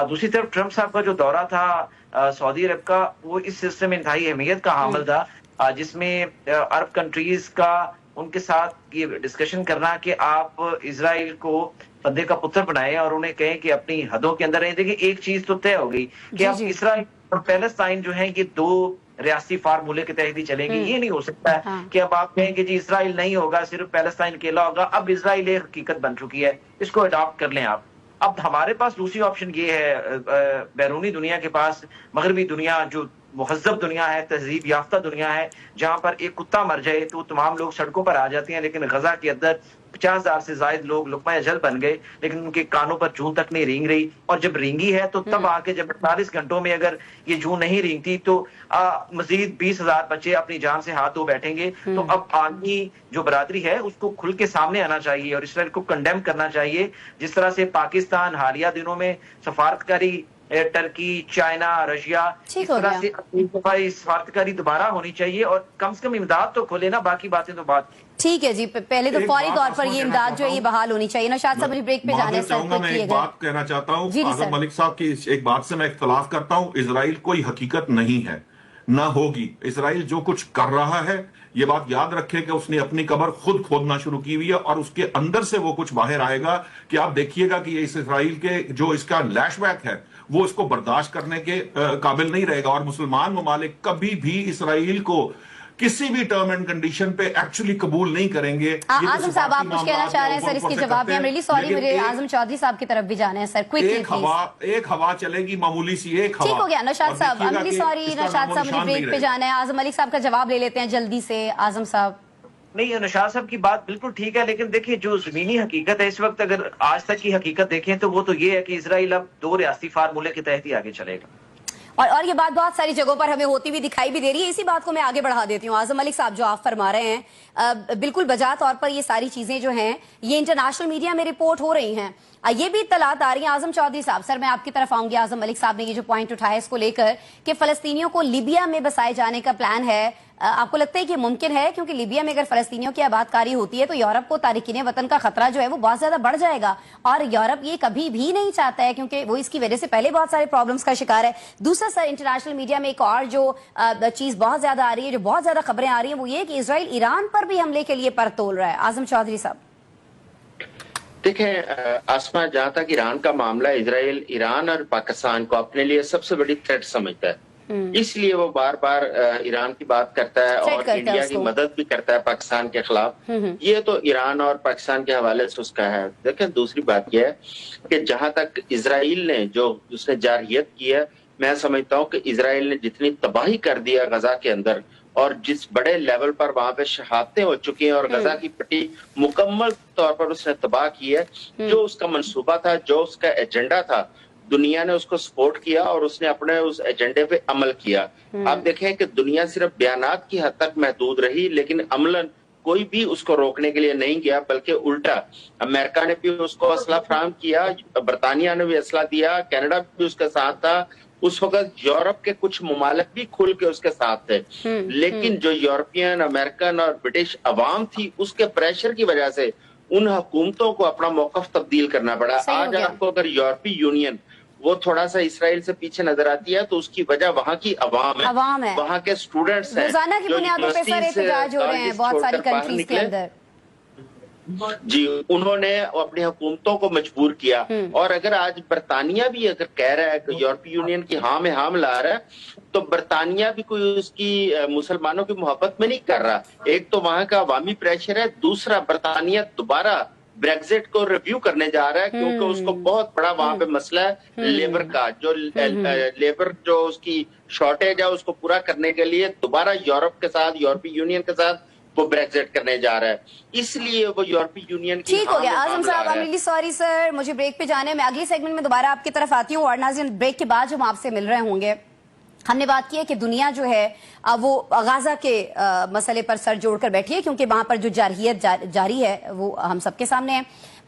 दूसरी तरफ ट्रंप साहब का जो दौरा था सऊदी अरब का, वो इस सिलसिले में इंतहाई अहमियत का हामिल था, जिसमें अरब कंट्रीज का उनके साथ ये डिस्कशन करना कि आप इजराइल को फंदे का पुत्र बनाएं और उन्हें कहें कि अपनी हदों के अंदर रहें। देखिए एक चीज तो तय हो गई कि अब इजराइल और पैलेस्टाइन जो है ये 2 रियासती फार्मूले के तहत ही चलेंगे। ये नहीं हो सकता है कि अब आप कहें कि जी इजराइल नहीं होगा, सिर्फ पैलेस्टाइन अकेला होगा। अब इजराइल एक हकीकत बन चुकी है, इसको अडॉप्ट कर लें आप। अब हमारे पास दूसरी ऑप्शन ये है, बैरूनी दुनिया के पास मगरबी दुनिया जो मुहज़्ज़ब दुनिया है, तहजीब याफ्ता दुनिया है, जहां पर एक कुत्ता मर जाए तो तमाम लोग सड़कों पर आ जाते हैं। लेकिन गजा के अंदर 50,000 से ज्यादा लोग लुक़मा अजल बन गए, लेकिन उनके कानों पर जूं तक नहीं रेंग रही। और जब रेंगी है तो तब आके जब 48 घंटों में अगर ये जूं नहीं रेंगती तो मजीद 20,000 बच्चे अपनी जान से हाथ धो बैठेंगे। तो अब आदमी जो बरादरी है उसको खुल के सामने आना चाहिए और इसराइल को कंडेम करना चाहिए। जिस तरह से पाकिस्तान हालिया दिनों में सफारतकारी टर्की, चाइना, रशिया, इस तरह से सफारतकारी दोबारा होनी चाहिए और कम से कम इमदाद तो खोले ना, बाकी बातें तो बात। ठीक है जी, पहले तो फौरी तौर पर ये इमदाद जो है ये बहाल होनी चाहिए। नौशाद साहब ब्रेक पे जाने से मैं एक बात कहना चाहता हूँ आजम मलिक साहब की एक बात से मैं इख्तलाफ करता हूँ। इजराइल कोई हकीकत नहीं है, ना होगी। इजराइल जो कुछ कर रहा है ये बात याद रखें कि उसने अपनी कब्र खुद खोदना शुरू की हुई है और उसके अंदर से वो कुछ बाहर आएगा कि आप देखिएगा कि ये इस इजराइल के जो इसका लैशबैक है वो इसको बर्दाश्त करने के काबिल नहीं रहेगा। और मुसलमान ममालिक कभी भी इसराइल को किसी भी टर्म एंड कंडीशन पे एक्चुअली कबूल नहीं करेंगे। आजम साहब आप कुछ कहना चाह रहे हैं सर इसके जवाब में? रियली सॉरी, मेरे आजम चौधरी साहब की तरफ भी जाना है सर। क्विकली एक हवा चलेगी, मामूली सी एक हवा। ठीक हो गया नौशाद साहब, रियली सॉरी नौशाद साहब, मुझे ब्रेक पे जाना है। आजम मलिक साहब का जवाब ले लेते हैं जल्दी से। आजम साहब نہیں نشاط صاحب کی بات بالکل ٹھیک ہے، لیکن دیکھیں جو زمینی حقیقت ہے اس وقت، اگر آج تک کی حقیقت دیکھیں تو وہ تو یہ ہے کہ اسرائیل اب 2 ریاستی فارمولے کے تحت ہی آگے چلے گا، اور یہ بات بہت ساری جگہوں پر ہمیں ہوتی بھی دکھائی بھی دے رہی ہے. اسی بات کو میں آگے بڑھا دیتی ہوں. اعظم ملک صاحب جو آپ فرما رہے ہیں بالکل بجا طور پر یہ ساری چیزیں جو ہیں یہ انٹرنیشنل میڈیا میں رپورٹ ہو رہی ہیں. یہ بھی اطلاعات آ رہی ہیں. اعظم چودھری صاحب، سر میں آپ کی طرف آؤں گی. اعظم ملک صاحب نے یہ جو پوائنٹ اٹھایا اس کو لے کر کہ فلسطینیوں کو لیبیا میں بسائے جانے کا پلان ہے، آپ کو لگتا ہے کہ ممکن ہے؟ کیونکہ لیبیا میں اگر فلسطینیوں کی آباد کاری ہوتی ہے تو یورپ کو تارکین وطن کا خطرہ جو ہے وہ بہت زیادہ بڑھ جائے گا، اور یورپ یہ کبھی بھی نہیں چاہتا ہے کیونکہ وہ اس کی وجہ سے پہلے بہت سارے پرابلمز کا شکار ہے. دوسرا سر، انٹرنیشنل میڈیا میں ایک اور جو چیز بہت زیادہ آ رہی ہے، جو بہت زیادہ خبریں آ رہی ہیں، وہ یہ کہ اسرائیل ایران پر بھی حملے کے لیے پر تول رہا ہے. اعظم چودھری صاحب دیکھیں آسما، جہاں تک ایران کا معاملہ، اسرائیل ایران اور پاکستان کو اپنے لیے سب سے بڑی تھریٹ سمجھتا ہے، اس لیے وہ بار بار ایران کی بات کرتا ہے اور انڈیا کی مدد بھی کرتا ہے پاکستان کے خلاف. یہ تو ایران اور پاکستان کے حوالے سے اس کا ہے. دیکھیں دوسری بات یہ ہے کہ جہاں تک اسرائیل نے جو اس نے جارحیت کی ہے، میں سمجھتا ہوں کہ اسرائیل نے جتنی تباہی کر دیا غزہ کے اندر اور جس بڑے لیول پر وہاں پہ شہادتیں ہو چکی ہیں اور غزہ کی پٹی مکمل طور پر اس نے تباہ کی ہے، جو اس کا منصوبہ تھا، جو اس کا ایجنڈا تھا، دنیا نے اس کو سپورٹ کیا اور اس نے اپنے اس ایجنڈے پہ عمل کیا. آپ دیکھیں کہ دنیا صرف بیانات کی حد تک محدود رہی، لیکن عملاً کوئی بھی اس کو روکنے کے لیے نہیں گیا، بلکہ الٹا امریکہ نے بھی اس کو اسلحہ فراہم کیا، برطانیہ نے بھی اسلحہ دیا، کینیڈا بھی اس کے ساتھ تھا. اس وقت یورپ کے کچھ ممالک بھی کھل کے اس کے ساتھ تھے، لیکن جو یورپین، امریکن اور برٹش عوام تھی، اس کے پریشر کی وجہ سے ان حکومتوں کو اپنا موقف تبدیل کرنا پڑا. آج آپ کو اگر یورپی یونین وہ تھوڑا سا اسرائیل سے پیچھے نظر آتی ہے تو اس کی وجہ وہاں کی عوام ہے، وہاں کے اسٹوڈنٹس ہیں، روزانہ کی بنیادوں پہ سر احتجاج ہو رہے ہیں بہت ساری کنٹریز کے اندر. جی، انہوں نے اپنی حکومتوں کو مجبور کیا. اور اگر آج برطانیہ بھی اگر کہہ رہا ہے کہ یورپی یونین کی ہاں میں ہاں ملا رہا ہے، تو برطانیہ بھی کوئی اس کی مسلمانوں کی محبت میں نہیں کر رہا. ایک تو وہاں کا عوامی پریشر ہے، دوسرا برطانیہ دوبارہ بریگزٹ کو ریویو کرنے جا رہا ہے کیونکہ اس کو بہت بڑا وہاں پہ مسئلہ ہے لیبر کا، جو لیبر جو اس کی شارٹیج ہے اس کو پورا کرنے کے لیے دوبارہ یورپ کے ساتھ، یورپی یونین کے ساتھ وہ بریگزٹ کرنے جا رہا ہے. اس لیے وہ یورپی یونین کی ٹھیک ہو گیا. اعظم صاحب I'm really sorry سر، مجھے بریک پہ جانے میں اگلی سیگمنٹ میں دوبارہ آپ کی طرف آتی ہوں. اور ناظرین بریک کے بعد ہم آپ سے مل رہے ہوں گے. ہم نے بات کی ہے کہ دنیا جو ہے وہ غزہ کے مسئلے پر سر جوڑ کر بیٹھی ہے کیونکہ وہاں پر جو جارحیت جاری ہے وہ ہم سب کے سامنے ہے.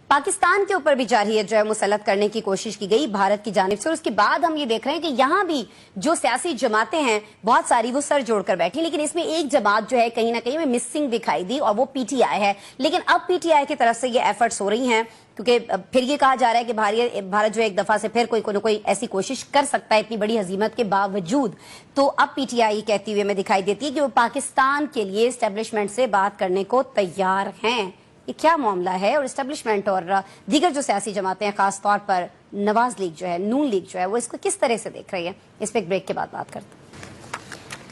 پاکستان کے اوپر بھی جارحیت جو ہے مسلط کرنے کی کوشش کی گئی بھارت کی جانب سے، اور اس کے بعد ہم یہ دیکھ رہے ہیں کہ یہاں بھی جو سیاسی جماعتیں ہیں بہت ساری وہ سر جوڑ کر بیٹھی، لیکن اس میں ایک جماعت جو ہے کہیں نہ کہیں میں مسنگ دکھائی دی اور وہ پی ٹی آئی ہے. لیکن اب پی ٹی آئی کی طرف سے یہ ایفرٹس ہو رہی ہیں کیونکہ پھر یہ کہا جا رہا ہے کہ بھارت جو ایک دفعہ سے پھر کوئی ایسی کوشش کر سکتا ہے اتنی بڑی ہزیمت کے باوجود. تو اب پی ٹی آئی کہتی ہوئے میں دکھائی دیتی ہے کہ وہ پاکستان کے لیے اسٹیبلشمنٹ سے بات کرنے کو تیار ہیں. یہ کیا معاملہ ہے؟ اور اسٹیبلشمنٹ اور دیگر جو سیاسی جماعتیں ہیں، خاص طور پر نواز لیگ جو ہے، نون لیگ جو ہے، وہ اس کو کس طرح سے دیکھ رہی ہے؟ اس پہ ایک بریک کے بعد بات کرتے ہیں.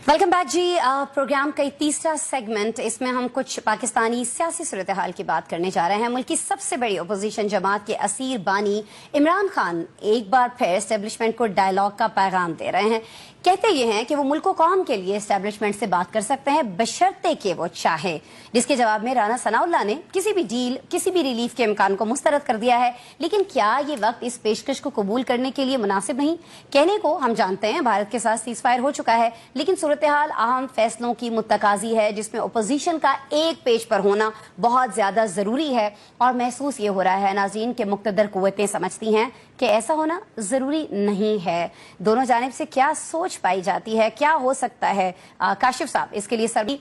ویلکم بیک جی. پروگرام کا تیسرا سیگمنٹ، اس میں ہم کچھ پاکستانی سیاسی صورتحال کی بات کرنے جا رہے ہیں. ملک کی سب سے بڑی اپوزیشن جماعت کے اسیر بانی عمران خان ایک بار پھر اسٹیبلشمنٹ کو ڈائیلاگ کا پیغام دے رہے ہیں. کہتے یہ ہیں کہ وہ ملک و قوم کے لیے اسٹیبلشمنٹ سے بات کر سکتے ہیں بشرطے کہ وہ چاہے، جس کے جواب میں رانا ثناء اللہ نے کسی بھی ڈیل، کسی بھی ریلیف کے امکان کو مسترد کر دیا ہے. لیکن کیا یہ وقت اس پیشکش کو قبول کرنے کے لیے مناسب نہیں؟ کہنے کو ہم جانتے ہیں بھارت کے ساتھ سیز فائر ہو چکا ہے، لیکن صورتحال اہم فیصلوں کی متقاضی ہے جس میں اپوزیشن کا ایک پیج پر ہونا بہت زیادہ ضروری ہے. اور محسوس یہ ہو رہا ہے ناظرین کہ مقتدر قوتیں سمجھتی ہیں کہ ایسا ہونا ضروری نہیں ہے. دونوں جانب سے کیا سوچ پائی جاتی ہے؟ کیا ہو سکتا ہے؟ کاشف صاحب اس کے لیے سبھی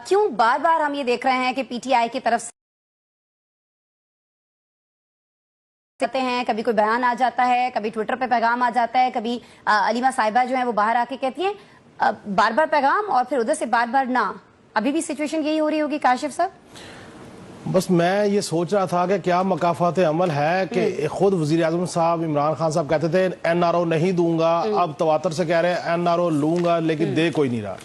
کیوں بار بار ہم یہ دیکھ رہے ہیں کہ پی ٹی آئی کی طرف سے ہیں، کبھی کوئی بیان آ جاتا ہے، کبھی ٹویٹر پہ پیغام آ جاتا ہے، کبھی علیمہ صاحبہ جو ہیں وہ باہر آ کے کہتی ہیں بار بار پیغام اور پھر ادھر سے بار بار نہ. ابھی بھی سچویشن یہی ہو رہی ہوگی کاشف صاحب؟ بس میں یہ سوچ رہا تھا کہ کیا مکافات عمل ہے کہ خود وزیر اعظم صاحب عمران خان صاحب کہتے تھے این آر او نہیں دوں گا، اب تواتر سے کہہ رہے ہیں این آر او لوں گا، لیکن دے کوئی نہیں رہا.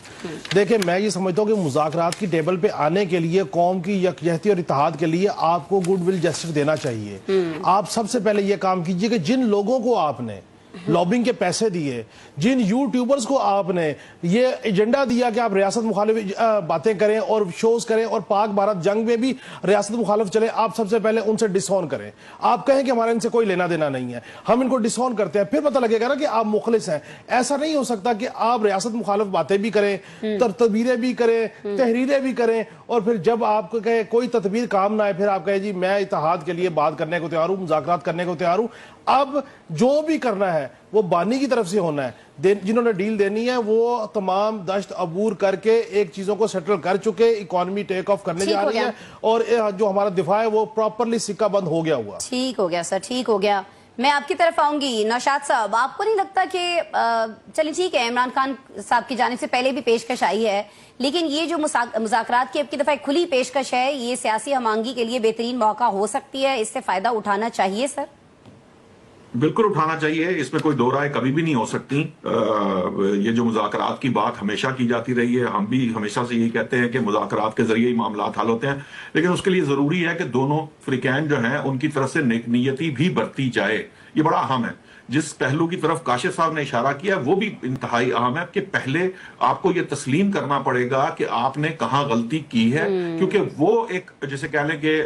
دیکھیں میں یہ سمجھتا ہوں کہ مذاکرات کی ٹیبل پہ آنے کے لیے قوم کی یکجہتی اور اتحاد کے لیے آپ کو گڈ ول جسٹر دینا چاہیے. آپ سب سے پہلے یہ کام کیجئے کہ جن لوگوں کو آپ نے लॉबिंग के पैसे दिए, जिन यूट्यूबर्स को आपने ये एजेंडा दिया कि आप रियासत मुखालिफ बातें करें और शोज करें और पाक भारत जंग में भी रियासत मुखालिफ चले, आप सबसे पहले उनसे डिसऑन करें। आप कहें कि हमारा इनसे कोई लेना देना नहीं है, हम इनको डिसऑन करते हैं, फिर पता लगेगा ना कि आप मुखलिस हैं। ऐसा नहीं हो सकता कि आप रियासत मुखालिफ बातें भी करें, तदबीरें भी करें, तहरीरें भी करें, और फिर जब आपको कहे कोई तदबीर काम ना आए, फिर आप कहे जी मैं इत्तेहाद के लिए बात करने को तैयार हूं, मुज़ाकरात करने को तैयार हूं। अब जो भी करना है वो बानी की तरफ से होना है। जिन्होंने डील देनी है वो तमाम दश्त अबूर करके एक चीजों को सेटल कर चुके, इकोनॉमी टेक ऑफ करने जा रही है, और जो हमारा दिफा है वो प्रॉपरली सिक्का बंद हो गया हुआ। ठीक हो गया सर, ठीक हो गया। मैं आपकी तरफ आऊंगी। नौशाद साहब, आपको नहीं लगता कि चलिए ठीक है, इमरान खान साहब की जानिब से पहले भी पेशकश आई है, लेकिन ये जो मुज़ाकरात की अब की दफा एक खुली पेशकश है, ये सियासी हमांगी के लिए बेहतरीन मौका हो सकती है, इससे फायदा उठाना चाहिए सर? बिल्कुल उठाना चाहिए, इसमें कोई दो राय कभी भी नहीं हो सकती। ये जो मुज़ाकरात की बात हमेशा की जाती रही है, हम भी हमेशा से यही कहते हैं कि मुज़ाकरात के जरिए ही मामला हल होते हैं, लेकिन उसके लिए जरूरी है कि दोनों फ्रीकैन जो हैं उनकी तरफ से नेक नियति भी बरती जाए। ये बड़ा अहम है। जिस पहलू की तरफ काशिफ साहब ने इशारा किया वो भी इंतहाई अहम है कि पहले आपको ये तस्लीम करना पड़ेगा कि आपने कहां गलती की है, क्योंकि वो एक जिसे कह लें कि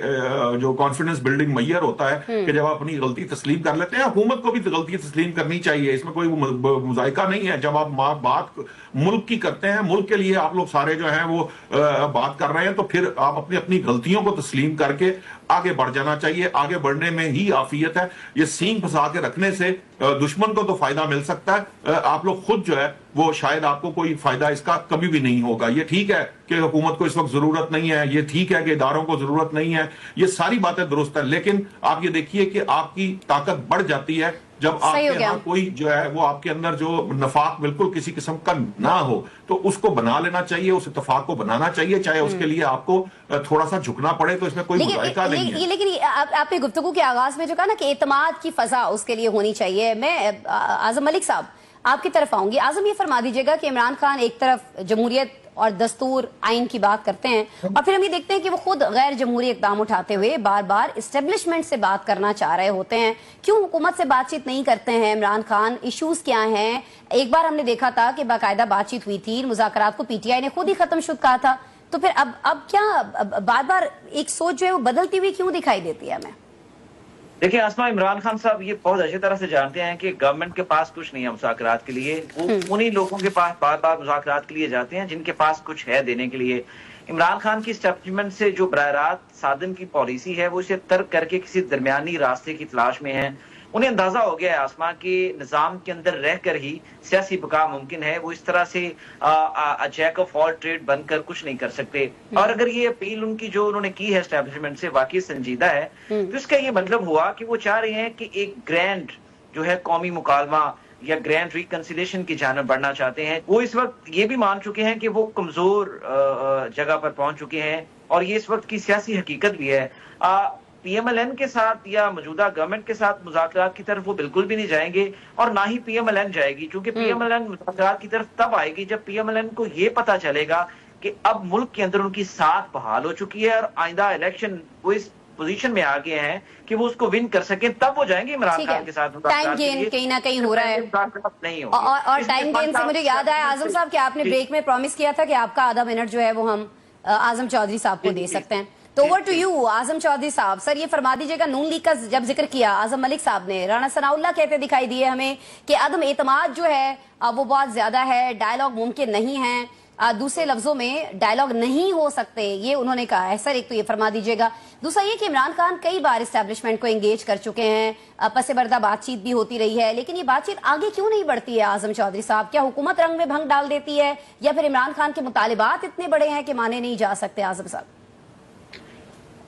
जो कॉन्फिडेंस बिल्डिंग मैयर होता है कि जब आप अपनी गलती तस्लीम कर लेते हैं, हुकूमत को भी गलती तस्लीम करनी चाहिए, इसमें कोई मुजायका नहीं है। जब आप बात मुल्क की करते हैं, मुल्क के लिए आप लोग सारे जो हैं वो बात कर रहे हैं, तो फिर आप अपनी अपनी गलतियों को तस्लीम करके आगे बढ़ जाना चाहिए। आगे बढ़ने में ही आफियत है। ये सींग फंसा के रखने से दुश्मन को तो फायदा मिल सकता है, आप लोग खुद जो है वो शायद आपको कोई फायदा इसका कभी भी नहीं होगा। ये ठीक है कि हुकूमत को इस वक्त जरूरत नहीं है, ये ठीक है कि इदारों को जरूरत नहीं है, ये सारी बातें दुरुस्त है, लेकिन आप ये देखिए कि आपकी ताकत बढ़ जाती है जब आपके यहाँ कोई जो है वो आपके अंदर जो नफाक बिल्कुल किसी किस्म का ना हो, तो उसको बना लेना चाहिए, उस इत्तेफाक को बनाना चाहिए, चाहे उसके लिए आपको थोड़ा सा झुकना पड़े, तो इसमें कोई मुज़ायका नहीं है। लेकिन आपने गुफ्तगू के आगाज में जो कहा ना कि एतमाद की फजा उसके लिए होनी चाहिए। मैं आजम मलिक साहब आपकी तरफ आऊंगी। आजम, ये फरमा दीजिएगा कि इमरान खान एक तरफ जमहूरियत और दस्तूर आइन की बात करते हैं और फिर हम ये देखते हैं कि वो खुद गैर जमहूरी इकदाम उठाते हुए बार बार इस्टेब्लिशमेंट से बात करना चाह रहे होते हैं। क्यों हुकूमत से बातचीत नहीं करते हैं इमरान खान? इश्यूज क्या हैं? एक बार हमने देखा था कि बाकायदा बातचीत हुई थी, मुज़ाकरात को पीटीआई ने खुद ही खत्म शुद कहा था, तो फिर अब क्या बार बार एक सोच जो है वो बदलती हुई क्यों दिखाई देती है हमें? देखिए आसमा, इमरान खान साहब ये बहुत अच्छी तरह से जानते हैं कि गवर्नमेंट के पास कुछ नहीं है मुज़ाकरात के लिए। वो उन्हीं लोगों के पास बार बार मुज़ाकरात के लिए जाते हैं जिनके पास कुछ है देने के लिए। इमरान खान की एस्टेब्लिशमेंट से जो बराह रास्त साधन की पॉलिसी है वो इसे तर्क करके किसी दरमियानी रास्ते की तलाश में है। उन्हें अंदाजा हो गया है आसमा कि निजाम के अंदर रहकर ही सियासी बका मुमकिन है। वो इस तरह से जैक ऑफ ऑल ट्रेड बनकर कुछ नहीं कर सकते। और अगर ये अपील उनकी जो उन्होंने की है एस्टेब्लिशमेंट से वाकई संजीदा है, तो इसका ये मतलब हुआ कि वो चाह रहे हैं कि एक ग्रैंड जो है कौमी मुकालमा या ग्रैंड रिकंसिलिएशन की जानब बढ़ना चाहते हैं। वो इस वक्त ये भी मान चुके हैं कि वो कमजोर जगह पर पहुंच चुके हैं और ये इस वक्त की सियासी हकीकत भी है। पीएमएलएन के साथ या मौजूदा गवर्नमेंट के साथ मुज़ाकरात की तरफ वो बिल्कुल भी नहीं जाएंगे और ना ही पीएमएलएन जाएगी, क्योंकि पीएमएलएन मुज़ाकरात की तरफ तब आएगी जब पीएमएलएन को ये पता चलेगा कि अब मुल्क के अंदर उनकी साख बहाल हो चुकी है और आइंदा इलेक्शन वो इस पोजीशन में आ गए हैं कि वो उसको विन कर सकें, तब वो जाएंगे इमरान खान के साथ। टाइम गेन कहीं ना कहीं हो रहा है नहीं और टाइम गेन से मुझे याद आया आजम साहब कि आपने ब्रेक में प्रॉमिस किया था कि आपका आधा मिनट जो है वो हम आजम चौधरी साहब को दे सकते हैं। तो ओवर टू यू आजम चौधरी साहब। सर ये फरमा दीजिएगा, नून लीग का जब जिक्र किया आजम मलिक साहब ने, राना सनाउल्लाह कहते दिखाई दिए हमें कि अदम एतमाद जो है वो बहुत ज्यादा है, डायलॉग मुमकिन नहीं है, दूसरे लफ्जों में डायलॉग नहीं हो सकते, ये उन्होंने कहा है। सर एक तो ये फरमा दीजिएगा, दूसरा ये कि इमरान खान कई बार एस्टेब्लिशमेंट को एंगेज कर चुके हैं, पसे पर्दा बातचीत भी होती रही है, लेकिन ये बातचीत आगे क्यों नहीं बढ़ती है आजम चौधरी साहब? क्या हुकूमत रंग में भंग डाल देती है या फिर इमरान खान के मुतालिबात इतने बड़े हैं कि माने नहीं जा सकते? आजम साहब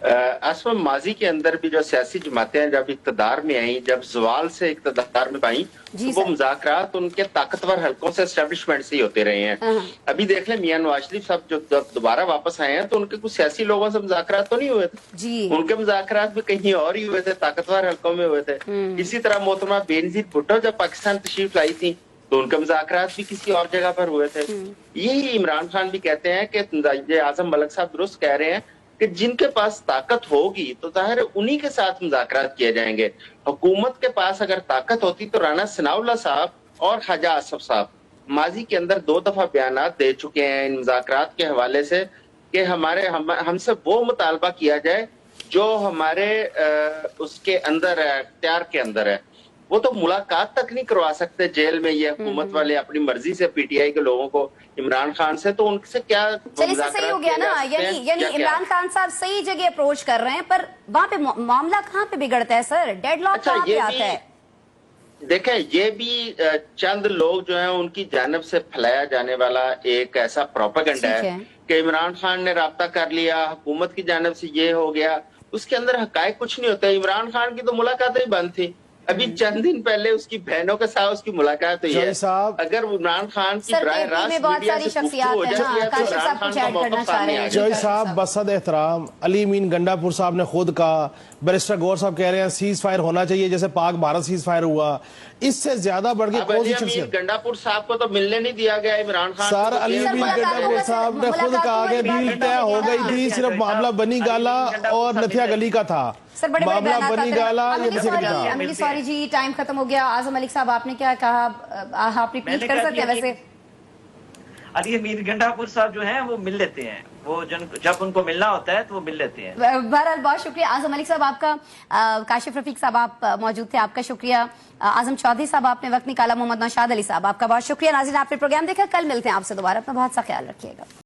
आसमा, माजी के अंदर भी जो सियासी जमातें जब इक्तदार में आई, जब जवाल से इक्तदार में आई, तो वो मुज़ाकरात उनके ताकतवर हलकों से एस्टेब्लिशमेंट से ही होते रहे हैं। अभी देख लें मियां नवाज शरीफ साहब जो दोबारा वापस आए हैं तो उनके कुछ सियासी लोगों से मुज़ाकरात तो नहीं हुए थे, उनके मुज़ाकरात भी कहीं और ही हुए थे, ताकतवर हलकों में हुए थे। इसी तरह मोहतरमा बेनजीर भुट्टो जब पाकिस्तान तशरीफ लाई थी तो उनके मुज़ाकरात भी किसी और जगह पर हुए थे। यही इमरान खान भी कहते हैं कि आजम मलिक साहब दुरुस्त कह रहे हैं کہ جن کے پاس طاقت ہوگی تو ظاہر ہے انہی کے ساتھ مذاکرات کیے جائیں گے. حکومت کے پاس اگر طاقت ہوتی تو رانا ثناء اللہ صاحب اور خواجہ آصف صاحب ماضی کے اندر 2 دفعہ بیانات دے چکے ہیں ان مذاکرات کے حوالے سے کہ ہم سے وہ مطالبہ کیا جائے جو ہمارے اس کے اندر ہے، اختیار کے اندر ہے. وہ تو ملاقات تک نہیں کروا سکتے جیل میں یہ حکومت والے اپنی مرضی سے پی ٹی آئی کے لوگوں کو عمران خان سے، تو ان سے کیا چلیے صحیح ہو گیا نا، یعنی عمران خان صاحب صحیح جگہ اپروچ کر رہے ہیں، پر وہاں پہ معاملہ کہاں پہ بگڑتا ہے سر؟ ڈیڈ لاک کہاں پہ آتا ہے؟ دیکھیں یہ بھی چند لوگ جو ہیں ان کی جانب سے پھیلایا جانے والا ایک ایسا پروپیگنڈا ہے کہ عمران خان نے رابطہ کر لیا، حکومت کی جانب سے یہ ہو گیا. اس کے اندر حقائق کچھ نہیں ہوتا. عمران خان کی تو ملاقاتیں ہی بند تھی. ابھی چند دن پہلے اس کی بہنوں کے ساتھ اس کی ملاقات ہوئی ہے. اگر عمران خان کی براہ راست میڈیا سے گفتگو ہو جاتی ہے تو عمران خان کا موقف سامنے آ جوئی صاحب بصد احترام علی امین گنڈا پور صاحب نے خود کہا، بیرسٹر گور صاحب کہہ رہے ہیں سیز فائر ہونا چاہیے جیسے پاک بھارت سیز فائر ہوا. اس سے زیادہ بڑھ کے علی امین گنڈا پور صاحب کو تو ملنے نہیں دیا گیا عمران خان. سر علی امین گنڈا پور صاحب نے خود کہا کہ ڈیل طے ہو گئی تھی، صرف معاملہ بنی گالا اور نتھیا گلی کا تھا. معاملہ بنی گالا سوری جی ٹائم ختم ہو گیا. اعظم ملک صاحب آپ نے کیا کہا؟ آپ ریپیٹ کر سکتے ہیں؟ ویسے علی امین گنڈا پور صاحب جو ہیں وہ مل لیتے ہیں، وہ جب ان کو ملنا ہوتا ہے تو وہ مل لیتے ہیں. بہرحال بہت شکریہ اعظم ملک صاحب آپ کا. کاشف رفیق صاحب آپ موجود تھے، آپ کا شکریہ. اعظم چودھری صاحب آپ نے وقت نکالا. محمد نوشاد علی صاحب آپ کا بہت شکریہ. ناظرین آپ نے پروگرام دیکھا، کل ملتے ہیں آپ سے دوبارہ. اپنا بہت سا خیال رکھیے گا.